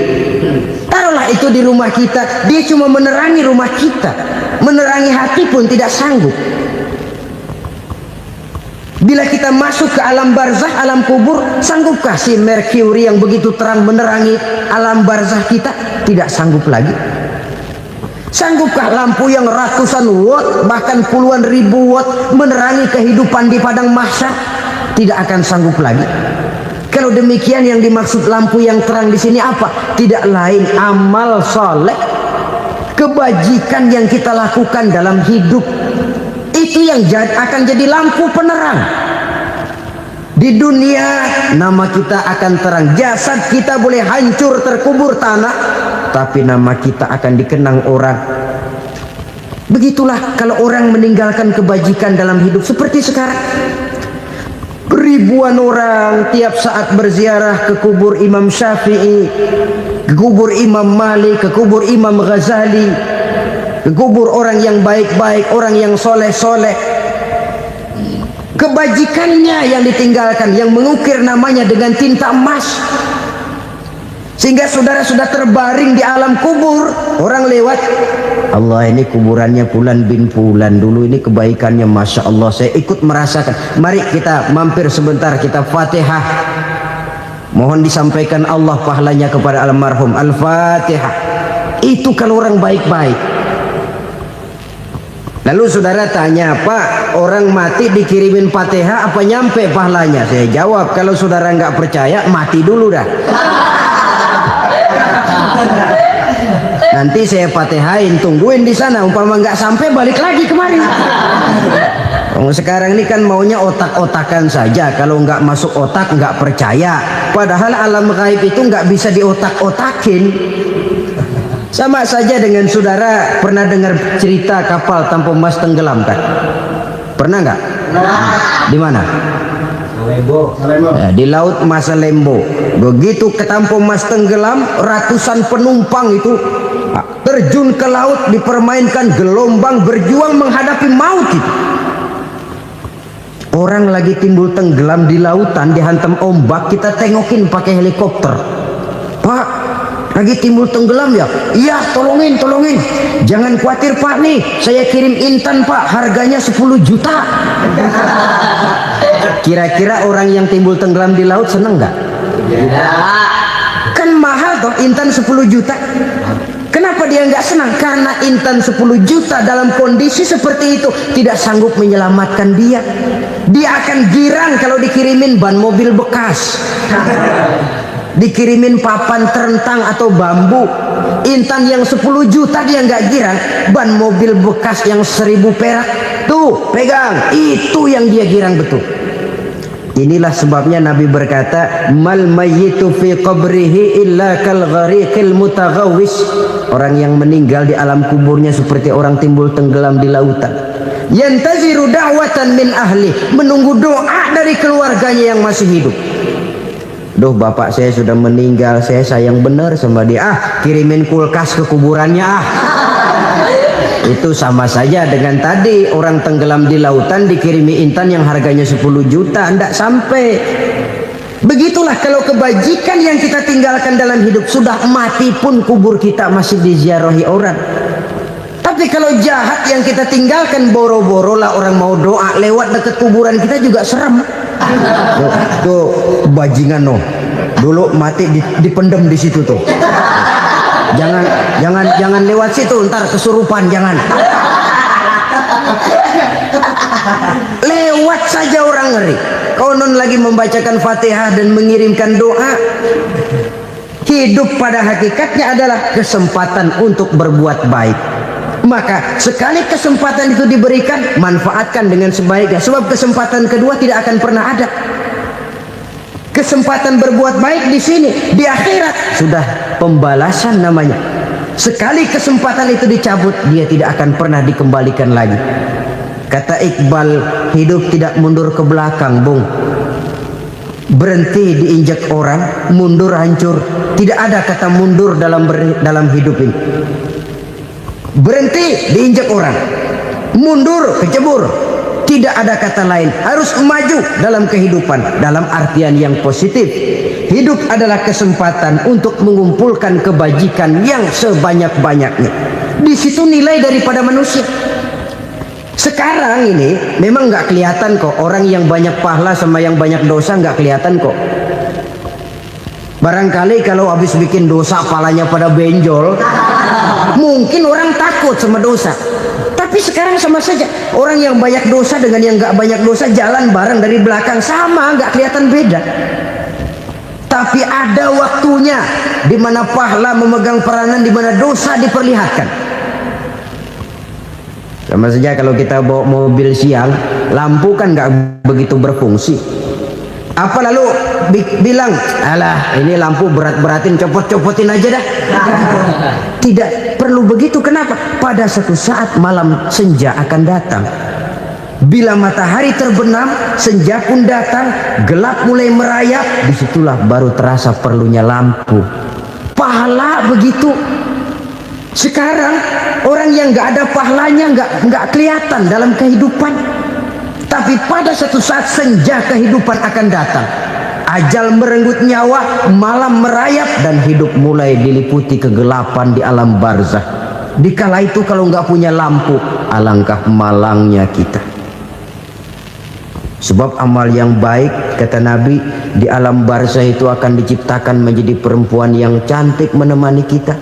Taruhlah itu di rumah kita, dia cuma menerangi rumah kita, menerangi hati pun tidak sanggup. Bila kita masuk ke alam barzah, alam kubur, sanggupkah si Mercury yang begitu terang menerangi alam barzah kita? Tidak sanggup lagi. Sanggupkah lampu yang ratusan watt, bahkan puluhan ribu watt menerangi kehidupan di padang mahsyar? Tidak akan sanggup lagi. Kalau demikian, yang dimaksud lampu yang terang di sini apa? Tidak lain amal soleh, kebajikan yang kita lakukan dalam hidup. Itu yang akan jadi lampu penerang. Di dunia nama kita akan terang, jasad kita boleh hancur terkubur tanah, tapi nama kita akan dikenang orang. Begitulah kalau orang meninggalkan kebajikan dalam hidup seperti sekarang. Ribuan orang tiap saat berziarah ke kubur Imam Syafi'i, ke kubur Imam Malik, ke kubur Imam Ghazali, ke kubur orang yang baik-baik, orang yang soleh-soleh. Kebajikannya yang ditinggalkan, yang mengukir namanya dengan tinta emas, sehingga saudara sudah terbaring di alam kubur. Orang lewat, Allah, ini kuburannya Fulan bin Fulan, dulu ini kebaikannya Masya Allah, saya ikut merasakan. Mari kita mampir sebentar, kita Fatihah, mohon disampaikan Allah pahalanya kepada almarhum. Al-Fatihah. Itu kalau orang baik-baik. Lalu saudara tanya, Pak, orang mati dikirimin Fatihah apa nyampe pahalanya? Saya jawab, kalau saudara nggak percaya, mati dulu dah. Nanti saya Fatihain, tungguin di sana. Umpama nggak sampai, balik lagi kemari. Sekarang ini kan maunya otak-otakan saja. Kalau nggak masuk otak, nggak percaya. Padahal alam gaib itu nggak bisa diotak-otakin. Sama saja dengan saudara pernah dengar cerita kapal tanpa emas tenggelam kan? Pernah nggak? Di mana? Di laut Masalembo. Begitu ketampo emas tenggelam, ratusan penumpang itu terjun ke laut, dipermainkan gelombang, berjuang menghadapi maut itu. Orang lagi timbul tenggelam di lautan, dihantam ombak, kita tengokin pakai helikopter. Pak, lagi timbul tenggelam ya? Iya, tolongin. Jangan khawatir Pak, nih saya kirim intan Pak, harganya 10 juta. Kira-kira orang yang timbul tenggelam di laut seneng nggak? Kan mahal toh intan 10 juta. Kenapa dia nggak senang? Karena intan 10 juta dalam kondisi seperti itu tidak sanggup menyelamatkan dia. Dia akan girang kalau dikirimin ban mobil bekas, dikirimin papan terentang atau bambu. Intan yang 10 juta dia nggak girang, ban mobil bekas yang 1000 perak tuh pegang, itu yang dia girang betul. Inilah sebabnya Nabi berkata, mal mayyitu fi qabrihi illa kal ghariqil mutaghawwis. Orang yang meninggal di alam kuburnya seperti orang timbul tenggelam di lautan. Yantaziru da'watan min ahli, menunggu doa dari keluarganya yang masih hidup. Duh, bapak saya sudah meninggal, saya sayang benar sama dia. Kirimin kulkas ke kuburannya Itu sama saja dengan tadi orang tenggelam di lautan dikirimi intan yang harganya 10 juta, tidak sampai. Begitulah kalau kebajikan yang kita tinggalkan dalam hidup, sudah mati pun kubur kita masih diziarahi orang. Tapi kalau jahat yang kita tinggalkan, boro-boro lah orang mau doa lewat dekat kuburan kita juga serem. Tuh bajingan dulu mati dipendem di situ tuh. Jangan lewat situ, ntar kesurupan, jangan. Lewat saja orang ngeri. Konon lagi membacakan Fatihah dan mengirimkan doa. Hidup pada hakikatnya adalah kesempatan untuk berbuat baik. Maka sekali kesempatan itu diberikan, manfaatkan dengan sebaiknya. Sebab kesempatan kedua tidak akan pernah ada. Kesempatan berbuat baik di sini, di akhirat sudah pembalasan namanya. Sekali kesempatan itu dicabut, dia tidak akan pernah dikembalikan lagi. Kata Iqbal, hidup tidak mundur ke belakang, Bung. Berhenti diinjak orang, mundur hancur. Tidak ada kata mundur dalam hidup ini. Berhenti diinjak orang, mundur kecebur. Tidak ada kata lain, harus maju dalam kehidupan dalam artian yang positif. Hidup adalah kesempatan untuk mengumpulkan kebajikan yang sebanyak-banyaknya. Di situ nilai daripada manusia. Sekarang ini memang nggak kelihatan kok, orang yang banyak pahala sama yang banyak dosa nggak kelihatan kok. Barangkali kalau habis bikin dosa palanya pada benjol, mungkin orang takut sama dosa. Tapi sekarang sama saja, orang yang banyak dosa dengan yang nggak banyak dosa jalan bareng dari belakang, sama, nggak kelihatan beda. Tapi ada waktunya di mana pahala memegang peranan, di mana dosa diperlihatkan. Sama saja kalau kita bawa mobil siang, lampu kan nggak begitu berfungsi. Apa lalu bilang, alah ini lampu berat-beratin, copot-copotin aja dah. Tidak perlu begitu. Kenapa? Pada suatu saat malam senja akan datang. Bila matahari terbenam, senja pun datang, gelap mulai merayap, disitulah baru terasa perlunya lampu. Pahala begitu. Sekarang orang yang nggak ada pahalanya nggak kelihatan dalam kehidupan. Tapi pada suatu saat senja kehidupan akan datang. Ajal merenggut nyawa, malam merayap, dan hidup mulai diliputi kegelapan di alam barzah. Dikala itu kalau nggak punya lampu, alangkah malangnya kita. Sebab amal yang baik, kata Nabi, di alam barzah itu akan diciptakan menjadi perempuan yang cantik menemani kita.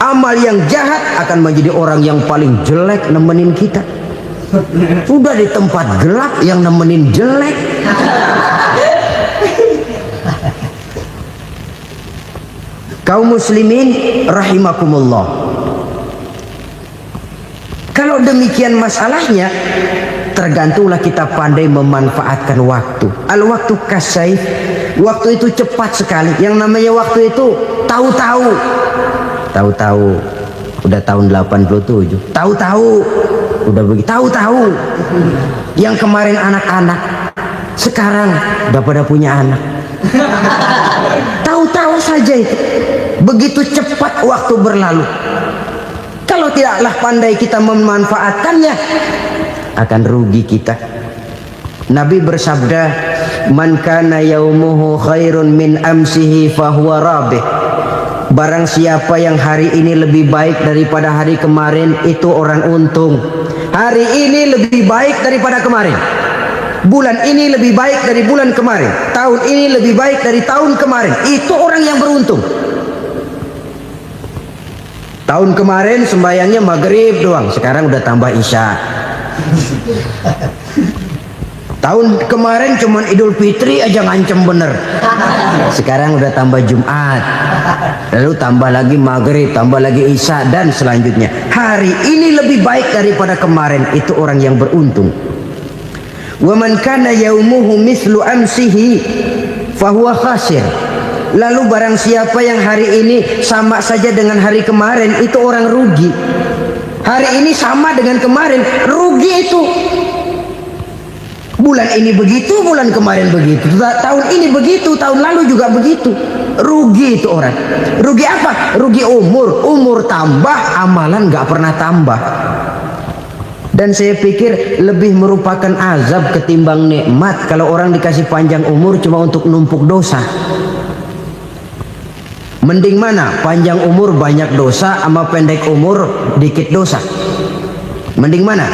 Amal yang jahat akan menjadi orang yang paling jelek nemenin kita. Sudah di tempat gelap yang nemenin jelek. Kaum muslimin rahimakumullah. Kalau demikian masalahnya, tergantunglah kita pandai memanfaatkan waktu. Al-waktu kasayf, waktu itu cepat sekali. Yang namanya waktu itu tahu-tahu. Tahu-tahu udah tahun 87. Tahu-tahu udah begitu. Tahu-tahu yang kemarin anak-anak sekarang udah pada punya anak. Tahu-tahu saja itu. Begitu cepat waktu berlalu. Kalau tidaklah pandai kita memanfaatkannya, akan rugi kita. Nabi bersabda, "Man kana yaumuhu khairun min amsihi fahuwa rabih." Barang siapa yang hari ini lebih baik daripada hari kemarin, itu orang untung. Hari ini lebih baik daripada kemarin. Bulan ini lebih baik dari bulan kemarin. Tahun ini lebih baik dari tahun kemarin. Itu orang yang beruntung. Tahun kemarin sembayangnya maghrib doang, sekarang udah tambah isya. Tahun kemarin cuman Idul Fitri aja ngancem bener, sekarang udah tambah Jumat, lalu tambah lagi maghrib, tambah lagi isya, dan selanjutnya. Hari ini lebih baik daripada kemarin, itu orang yang beruntung. Wa man kana yaumuhu mislu amsihi fahuwa khasir. Lalu barang siapa yang hari ini sama saja dengan hari kemarin, itu orang rugi. Hari ini sama dengan kemarin, rugi itu. Bulan ini begitu, bulan kemarin begitu, tahun ini begitu, tahun lalu juga begitu. Rugi itu orang. Rugi apa? Rugi umur. Umur tambah, amalan gak pernah tambah. Dan saya pikir lebih merupakan azab ketimbang nikmat kalau orang dikasih panjang umur cuma untuk numpuk dosa. Mending mana? Panjang umur banyak dosa sama pendek umur dikit dosa? Mending mana?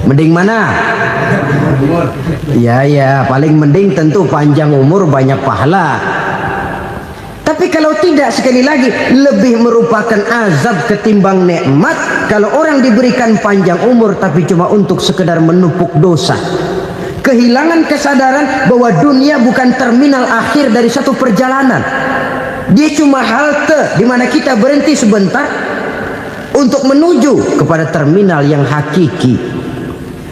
Mending mana? Ya, paling mending tentu panjang umur banyak pahala. Tapi kalau tidak, sekali lagi, lebih merupakan azab ketimbang nikmat kalau orang diberikan panjang umur tapi cuma untuk sekedar menumpuk dosa. Kehilangan kesadaran bahwa dunia bukan terminal akhir dari satu perjalanan. Dia cuma halte di mana kita berhenti sebentar untuk menuju kepada terminal yang hakiki.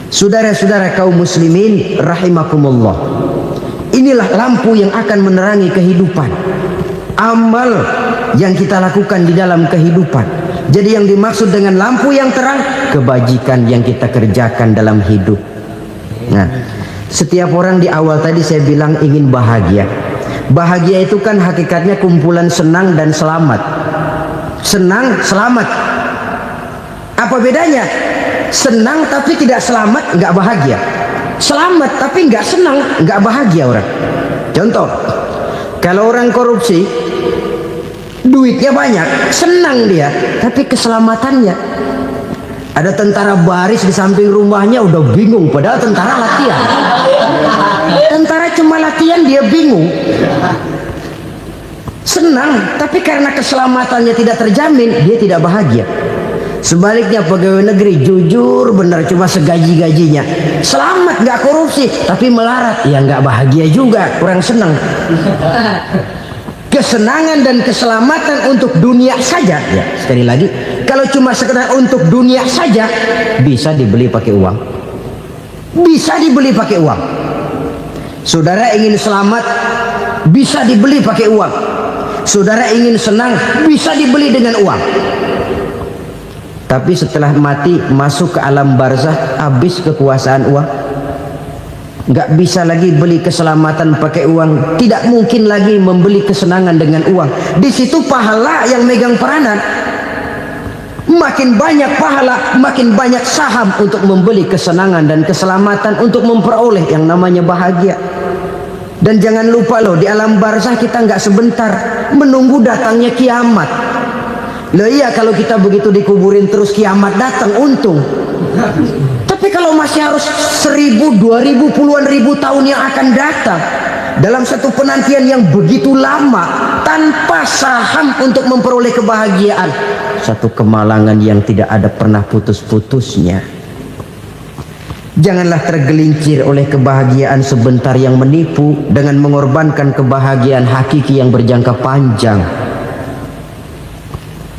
Saudara-saudara kaum muslimin rahimakumullah. Inilah lampu yang akan menerangi kehidupan. Amal yang kita lakukan di dalam kehidupan. Jadi yang dimaksud dengan lampu yang terang, kebajikan yang kita kerjakan dalam hidup. Nah, setiap orang di awal tadi saya bilang ingin bahagia. Bahagia itu kan hakikatnya kumpulan senang dan selamat. Senang, selamat. Apa bedanya? Senang tapi tidak selamat, nggak bahagia. Selamat tapi nggak senang, nggak bahagia orang. Contoh, kalau orang korupsi, duitnya banyak, senang dia, tapi keselamatannya. Ada tentara baris di samping rumahnya udah bingung, padahal tentara latihan. Tentara cuma latihan, dia bingung. Senang, tapi karena keselamatannya tidak terjamin, dia tidak bahagia. Sebaliknya pegawai negeri jujur benar, cuma segaji-gajinya, selamat nggak korupsi, tapi melarat, ya nggak bahagia juga, kurang senang. Kesenangan dan keselamatan untuk dunia saja, ya sekali lagi, kalau cuma sekedar untuk dunia saja, bisa dibeli pakai uang. Bisa dibeli pakai uang. Saudara ingin selamat, bisa dibeli pakai uang. Saudara ingin senang, bisa dibeli dengan uang. Tapi setelah mati, masuk ke alam barzah, habis kekuasaan uang. Nggak bisa lagi beli keselamatan pakai uang. Tidak mungkin lagi membeli kesenangan dengan uang. Di situ pahala yang megang peranan. Makin banyak pahala, makin banyak saham untuk membeli kesenangan dan keselamatan, untuk memperoleh yang namanya bahagia. Dan jangan lupa loh, di alam barzah kita nggak sebentar, menunggu datangnya kiamat. Loh iya, kalau kita begitu dikuburin terus kiamat datang, untung. Tapi kalau masih harus 1000, 2000, puluhan ribu tahun yang akan datang, dalam satu penantian yang begitu lama, tanpa saham untuk memperoleh kebahagiaan. Satu kemalangan yang tidak ada pernah putus-putusnya. Janganlah tergelincir oleh kebahagiaan sebentar yang menipu dengan mengorbankan kebahagiaan hakiki yang berjangka panjang.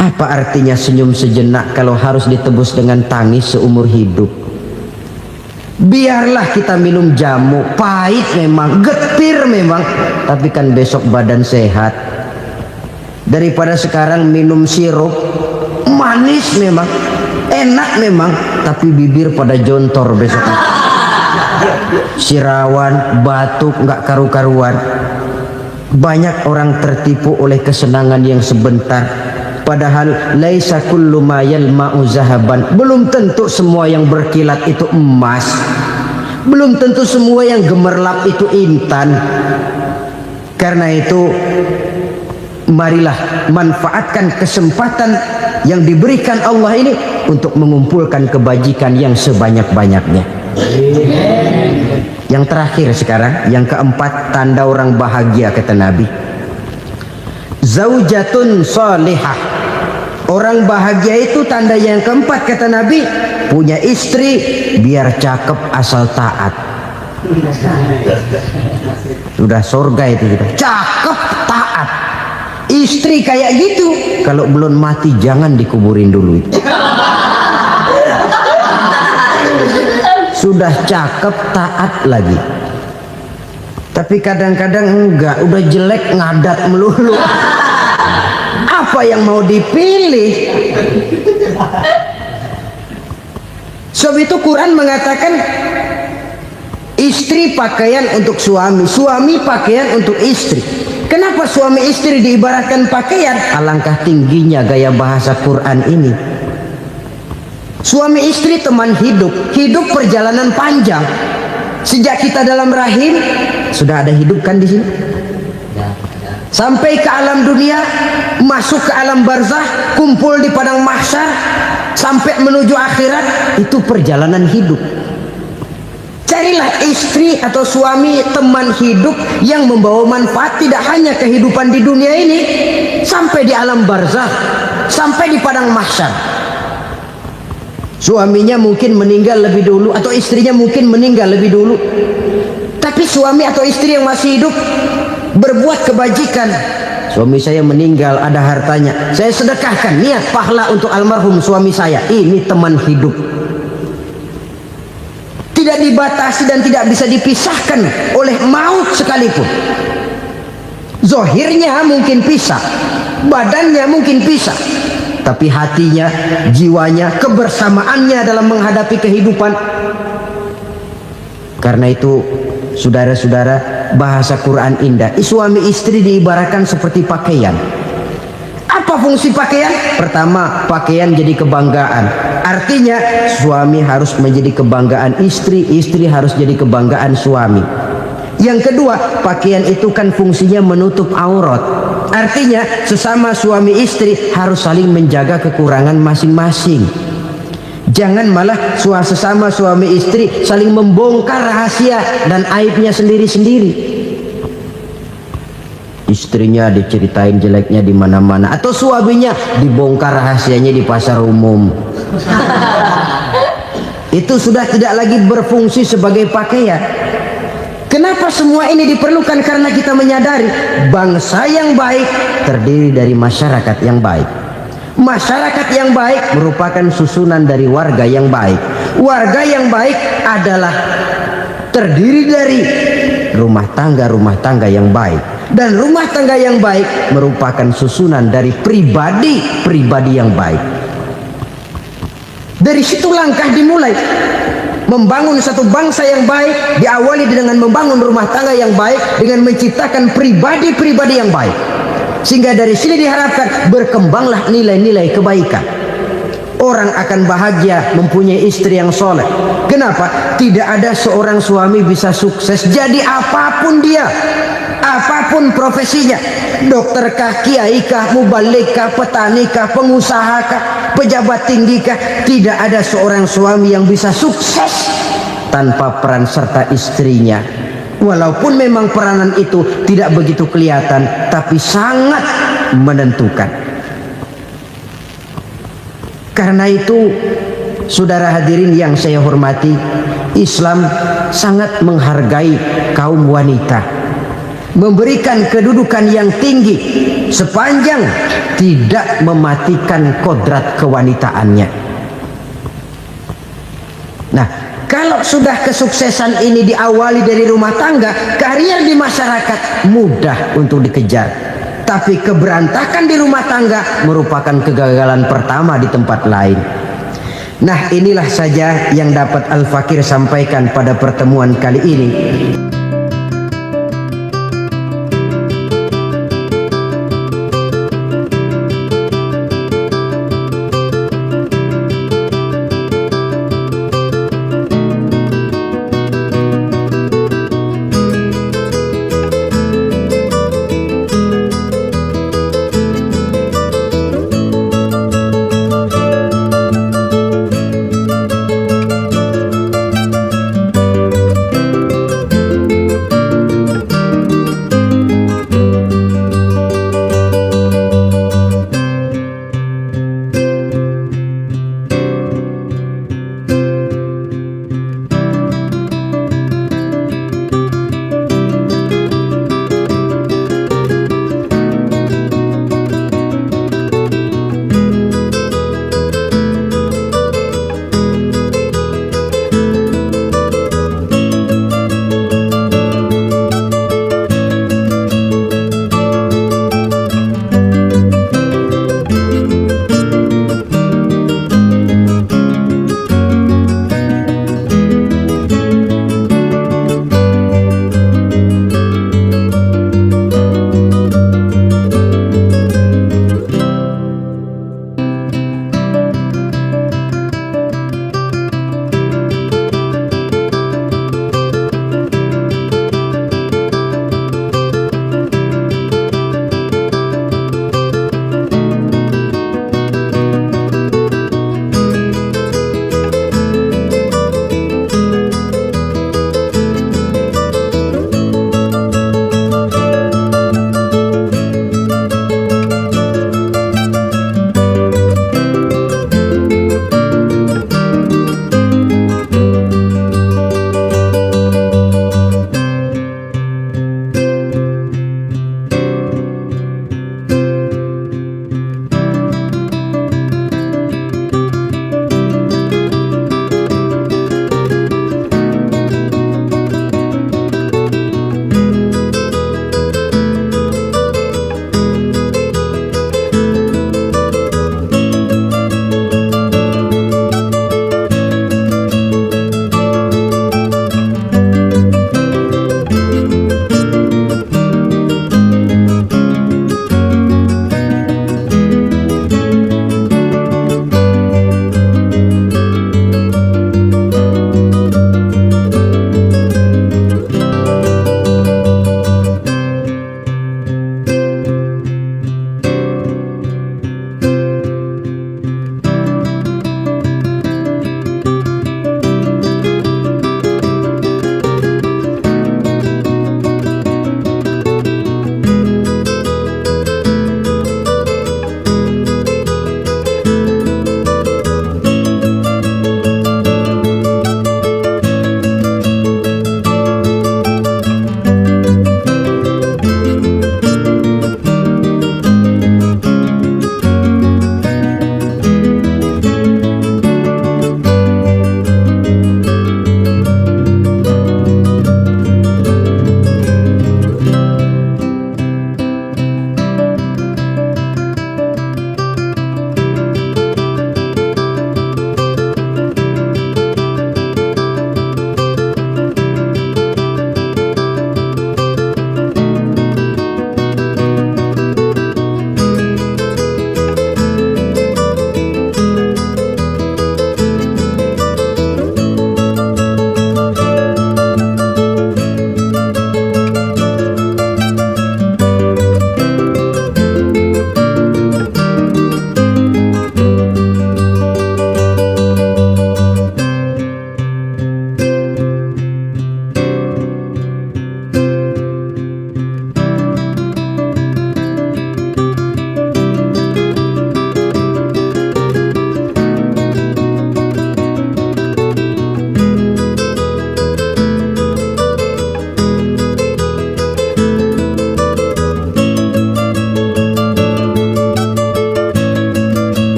Apa artinya senyum sejenak kalau harus ditebus dengan tangis seumur hidup? Biarlah kita minum jamu, pahit memang, getir memang, tapi kan besok badan sehat. Daripada sekarang minum sirup, manis memang, enak memang, tapi bibir pada jontor besok. Sirawan, batuk, nggak karu-karuan. Banyak orang tertipu oleh kesenangan yang sebentar. Padahal laisa kullu ma yalma'u zahaban. Belum tentu semua yang berkilat itu emas. Belum tentu semua yang gemerlap itu intan. Karena itu marilah manfaatkan kesempatan yang diberikan Allah ini untuk mengumpulkan kebajikan yang sebanyak-banyaknya. Yang terakhir sekarang, yang keempat, tanda orang bahagia kata Nabi. Zaujatun salihah. Orang bahagia itu tanda yang keempat kata Nabi, punya istri biar cakep asal taat. Sudah surga itu kita. Cakep taat. Istri kayak gitu, kalau belum mati jangan dikuburin dulu itu. Sudah cakep taat lagi. Tapi kadang-kadang enggak, udah jelek ngadat melulu. Apa yang mau dipilih? Sebab itu Quran mengatakan istri pakaian untuk suami, suami pakaian untuk istri. Kenapa suami istri diibaratkan pakaian? Alangkah tingginya gaya bahasa Quran ini. Suami istri teman hidup, hidup perjalanan panjang. Sejak kita dalam rahim sudah ada hidup kan di sini. Sampai ke alam dunia, masuk ke alam barzah, kumpul di padang mahsyar, sampai menuju akhirat, itu perjalanan hidup. Carilah istri atau suami teman hidup yang membawa manfaat tidak hanya kehidupan di dunia ini, sampai di alam barzah, sampai di padang mahsyar. Suaminya mungkin meninggal lebih dulu atau istrinya mungkin meninggal lebih dulu, tapi suami atau istri yang masih hidup berbuat kebajikan. Suami saya meninggal, ada hartanya, saya sedekahkan, niat pahala untuk almarhum suami saya. Ini teman hidup, tidak dibatasi dan tidak bisa dipisahkan oleh maut sekalipun. Zohirnya mungkin pisah, badannya mungkin pisah, tapi hatinya, jiwanya, kebersamaannya dalam menghadapi kehidupan. Karena itu saudara-saudara, bahasa Quran indah. Suami istri diibaratkan seperti pakaian. Apa fungsi pakaian? Pertama, pakaian jadi kebanggaan. Artinya suami harus menjadi kebanggaan istri, istri harus jadi kebanggaan suami. Yang kedua, pakaian itu kan fungsinya menutup aurat. Artinya sesama suami istri harus saling menjaga kekurangan masing-masing. Jangan malah sesama suami istri saling membongkar rahasia dan aibnya sendiri-sendiri. Istrinya diceritain jeleknya di mana-mana, atau suaminya dibongkar rahasianya di pasar umum. Itu sudah tidak lagi berfungsi sebagai pakaian. Kenapa semua ini diperlukan? Karena kita menyadari bangsa yang baik terdiri dari masyarakat yang baik. Masyarakat yang baik merupakan susunan dari warga yang baik. Warga yang baik adalah terdiri dari rumah tangga yang baik. Dan rumah tangga yang baik merupakan susunan dari pribadi yang baik. Dari situ langkah dimulai. Membangun satu bangsa yang baik diawali dengan membangun rumah tangga yang baik, dengan menciptakan pribadi-pribadi yang baik. Sehingga dari sini diharapkan berkembanglah nilai-nilai kebaikan. Orang akan bahagia mempunyai istri yang soleh. Kenapa? Tidak ada seorang suami bisa sukses jadi apapun dia, apapun profesinya, dokterkah, kiaikah, mubalikah, petanikah, pengusahakah, pejabat tinggikah. Tidak ada seorang suami yang bisa sukses tanpa peran serta istrinya Walaupun memang peranan itu tidak begitu kelihatan, tapi sangat menentukan. Karena itu, saudara hadirin yang saya hormati, Islam sangat menghargai kaum wanita, memberikan kedudukan yang tinggi sepanjang tidak mematikan kodrat kewanitaannya. Nah, kalau sudah kesuksesan ini diawali dari rumah tangga, karier di masyarakat mudah untuk dikejar. Tapi keberantakan di rumah tangga merupakan kegagalan pertama di tempat lain. Nah, inilah saja yang dapat Al-Fakir sampaikan pada pertemuan kali ini.